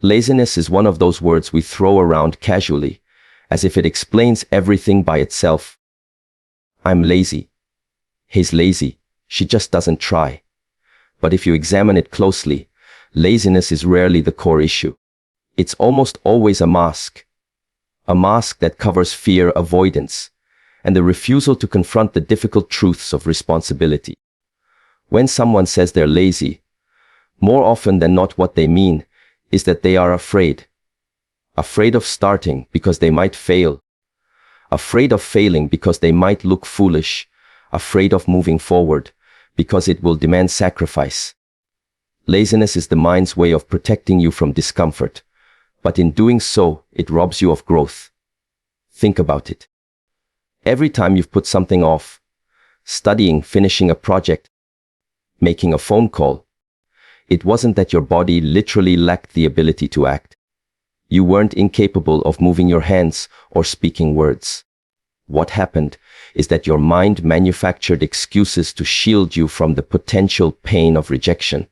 Laziness is one of those words we throw around casually, as if it explains everything by itself. I'm lazy. He's lazy. She just doesn't try. But if you examine it closely, laziness is rarely the core issue. It's almost always a mask. A mask that covers fear, avoidance, and the refusal to confront the difficult truths of responsibility. When someone says they're lazy, more often than not what they mean is that they are afraid. Afraid of starting because they might fail. Afraid of failing because they might look foolish. Afraid of moving forward because it will demand sacrifice. Laziness is the mind's way of protecting you from discomfort, but in doing so, it robs you of growth. Think about it. Every time you've put something off, studying, finishing a project, making a phone call, it wasn't that your body literally lacked the ability to act. You weren't incapable of moving your hands or speaking words. What happened is that your mind manufactured excuses to shield you from the potential pain of rejection,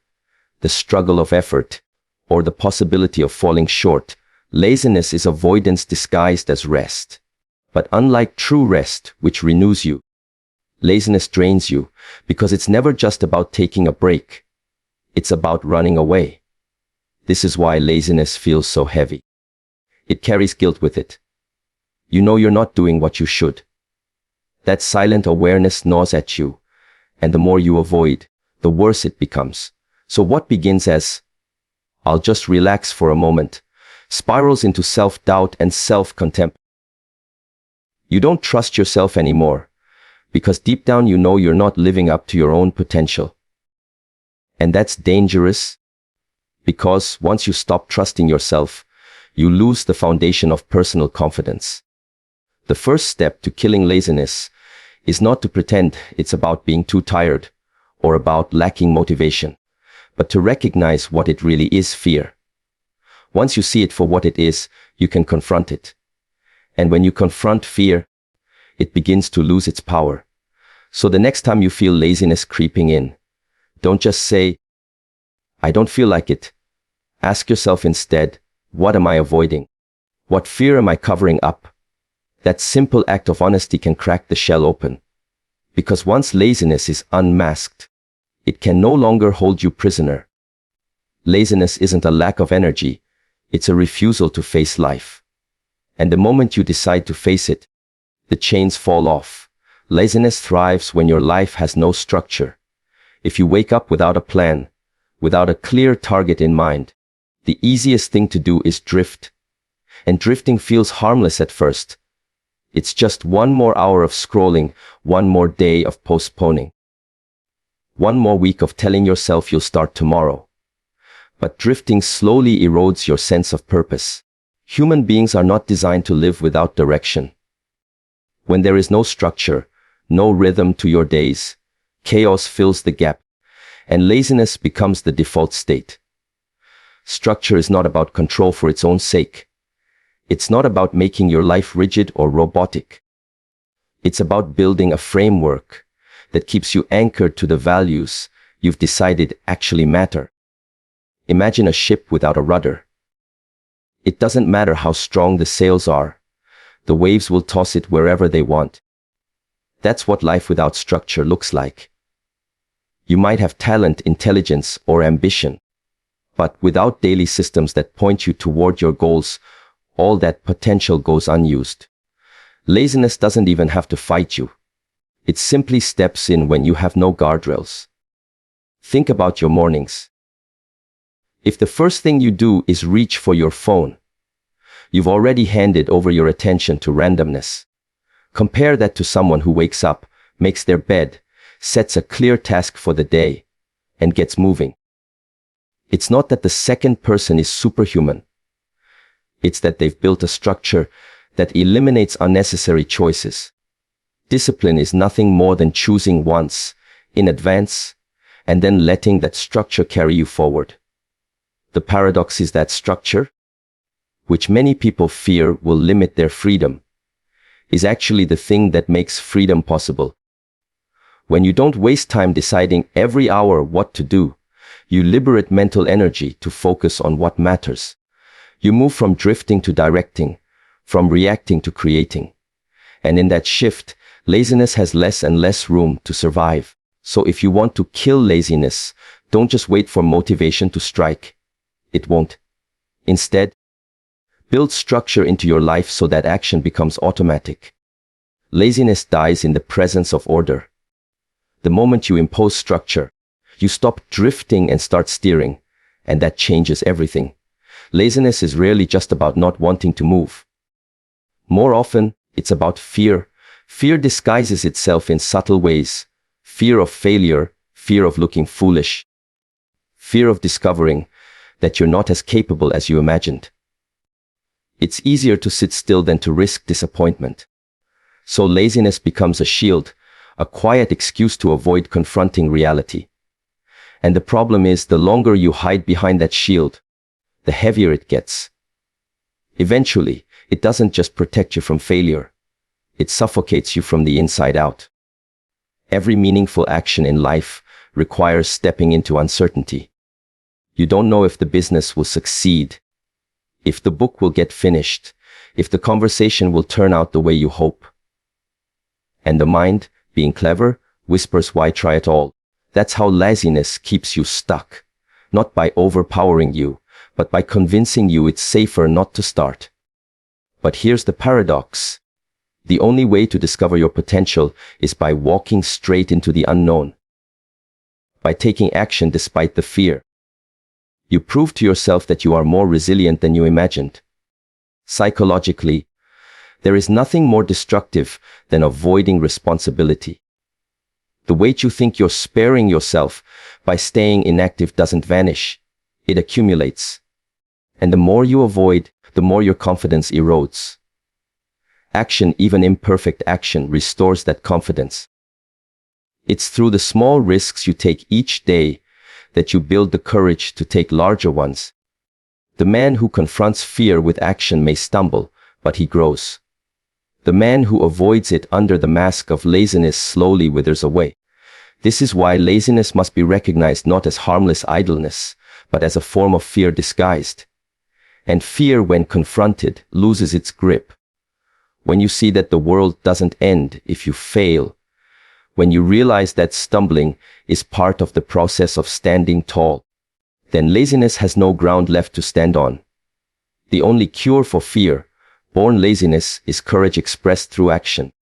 the struggle of effort, or the possibility of falling short. Laziness is avoidance disguised as rest. But unlike true rest, which renews you, laziness drains you because it's never just about taking a break. It's about running away. This is why laziness feels so heavy. It carries guilt with it. You know you're not doing what you should. That silent awareness gnaws at you, and the more you avoid, the worse it becomes. So what begins as, "I'll just relax for a moment," spirals into self-doubt and self-contempt. You don't trust yourself anymore, because deep down you know you're not living up to your own potential. And that's dangerous, because once you stop trusting yourself, you lose the foundation of personal confidence. The first step to killing laziness is not to pretend it's about being too tired or about lacking motivation, but to recognize what it really is: fear. Once you see it for what it is, you can confront it. And when you confront fear, it begins to lose its power. So the next time you feel laziness creeping in, don't just say, "I don't feel like it." Ask yourself instead, what am I avoiding? What fear am I covering up? That simple act of honesty can crack the shell open. Because once laziness is unmasked, it can no longer hold you prisoner. Laziness isn't a lack of energy, it's a refusal to face life. And the moment you decide to face it, the chains fall off. Laziness thrives when your life has no structure. If you wake up without a plan, without a clear target in mind, the easiest thing to do is drift. And drifting feels harmless at first. It's just one more hour of scrolling, one more day of postponing, one more week of telling yourself you'll start tomorrow. But drifting slowly erodes your sense of purpose. Human beings are not designed to live without direction. When there is no structure, no rhythm to your days, chaos fills the gap, and laziness becomes the default state. Structure is not about control for its own sake. It's not about making your life rigid or robotic. It's about building a framework that keeps you anchored to the values you've decided actually matter. Imagine a ship without a rudder. It doesn't matter how strong the sails are. The waves will toss it wherever they want. That's what life without structure looks like. You might have talent, intelligence, or ambition, but without daily systems that point you toward your goals, all that potential goes unused. Laziness doesn't even have to fight you. It simply steps in when you have no guardrails. Think about your mornings. If the first thing you do is reach for your phone, you've already handed over your attention to randomness. Compare that to someone who wakes up, makes their bed, sets a clear task for the day, and gets moving. It's not that the second person is superhuman. It's that they've built a structure that eliminates unnecessary choices. Discipline is nothing more than choosing once, in advance, and then letting that structure carry you forward. The paradox is that structure, which many people fear will limit their freedom, is actually the thing that makes freedom possible. When you don't waste time deciding every hour what to do, you liberate mental energy to focus on what matters. You move from drifting to directing, from reacting to creating. And in that shift, laziness has less and less room to survive. So if you want to kill laziness, don't just wait for motivation to strike. It won't. Instead, build structure into your life so that action becomes automatic. Laziness dies in the presence of order. The moment you impose structure, you stop drifting and start steering, and that changes everything. Laziness is rarely just about not wanting to move. More often, it's about fear. Fear disguises itself in subtle ways. Fear of failure, fear of looking foolish, fear of discovering that you're not as capable as you imagined. It's easier to sit still than to risk disappointment. So laziness becomes a shield, a quiet excuse to avoid confronting reality. And the problem is, the longer you hide behind that shield, the heavier it gets. Eventually, it doesn't just protect you from failure. It suffocates you from the inside out. Every meaningful action in life requires stepping into uncertainty. You don't know if the business will succeed, if the book will get finished, if the conversation will turn out the way you hope. And the mind, being clever, whispers, why try at all? That's how laziness keeps you stuck, not by overpowering you, but by convincing you it's safer not to start. But here's the paradox. The only way to discover your potential is by walking straight into the unknown. By taking action despite the fear. You prove to yourself that you are more resilient than you imagined. Psychologically, there is nothing more destructive than avoiding responsibility. The weight you think you're sparing yourself by staying inactive doesn't vanish. It accumulates. And the more you avoid, the more your confidence erodes. Action, even imperfect action, restores that confidence. It's through the small risks you take each day that you build the courage to take larger ones. The man who confronts fear with action may stumble, but he grows. The man who avoids it under the mask of laziness slowly withers away. This is why laziness must be recognized not as harmless idleness, but as a form of fear disguised. And fear, when confronted, loses its grip. When you see that the world doesn't end if you fail, when you realize that stumbling is part of the process of standing tall, then laziness has no ground left to stand on. The only cure for fear-born laziness is courage expressed through action.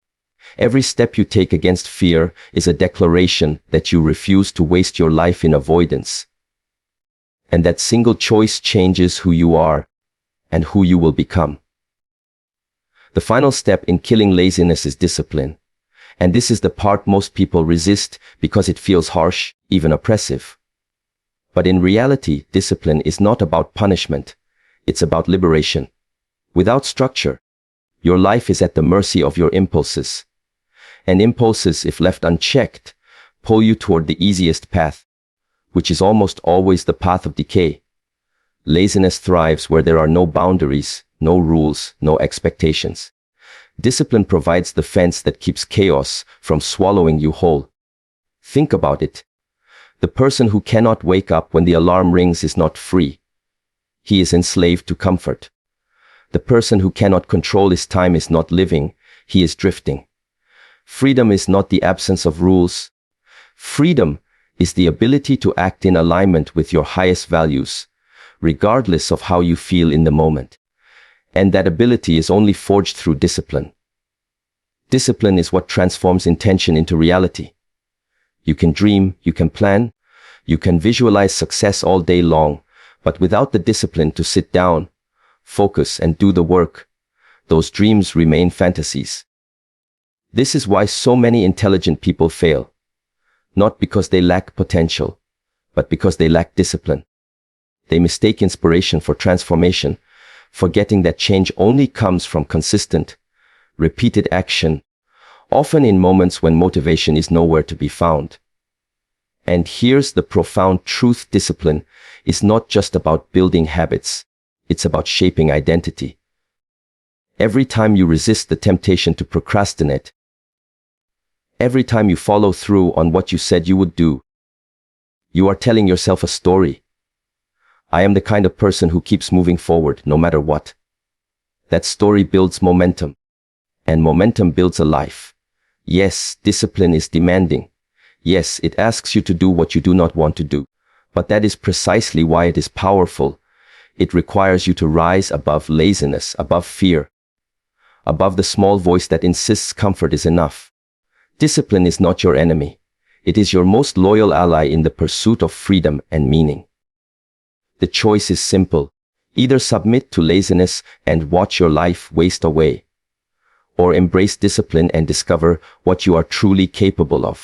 Every step you take against fear is a declaration that you refuse to waste your life in avoidance. And that single choice changes who you are and who you will become. The final step in killing laziness is discipline. And this is the part most people resist because it feels harsh, even oppressive. But in reality, discipline is not about punishment. It's about liberation. Without structure, your life is at the mercy of your impulses. And impulses, if left unchecked, pull you toward the easiest path, which is almost always the path of decay. Laziness thrives where there are no boundaries, no rules, no expectations. Discipline provides the fence that keeps chaos from swallowing you whole. Think about it. The person who cannot wake up when the alarm rings is not free. He is enslaved to comfort. The person who cannot control his time is not living, he is drifting. Freedom is not the absence of rules. Freedom is the ability to act in alignment with your highest values, regardless of how you feel in the moment. And that ability is only forged through discipline. Discipline is what transforms intention into reality. You can dream, you can plan, you can visualize success all day long, but without the discipline to sit down, focus, and do the work, those dreams remain fantasies. This is why so many intelligent people fail. Not because they lack potential, but because they lack discipline. They mistake inspiration for transformation, forgetting that change only comes from consistent, repeated action, often in moments when motivation is nowhere to be found. And here's the profound truth: discipline is not just about building habits, it's about shaping identity. Every time you resist the temptation to procrastinate, every time you follow through on what you said you would do, you are telling yourself a story. I am the kind of person who keeps moving forward no matter what. That story builds momentum. And momentum builds a life. Yes, discipline is demanding. Yes, it asks you to do what you do not want to do. But that is precisely why it is powerful. It requires you to rise above laziness, above fear, above the small voice that insists comfort is enough. Discipline is not your enemy. It is your most loyal ally in the pursuit of freedom and meaning. The choice is simple. Either submit to laziness and watch your life waste away, or embrace discipline and discover what you are truly capable of.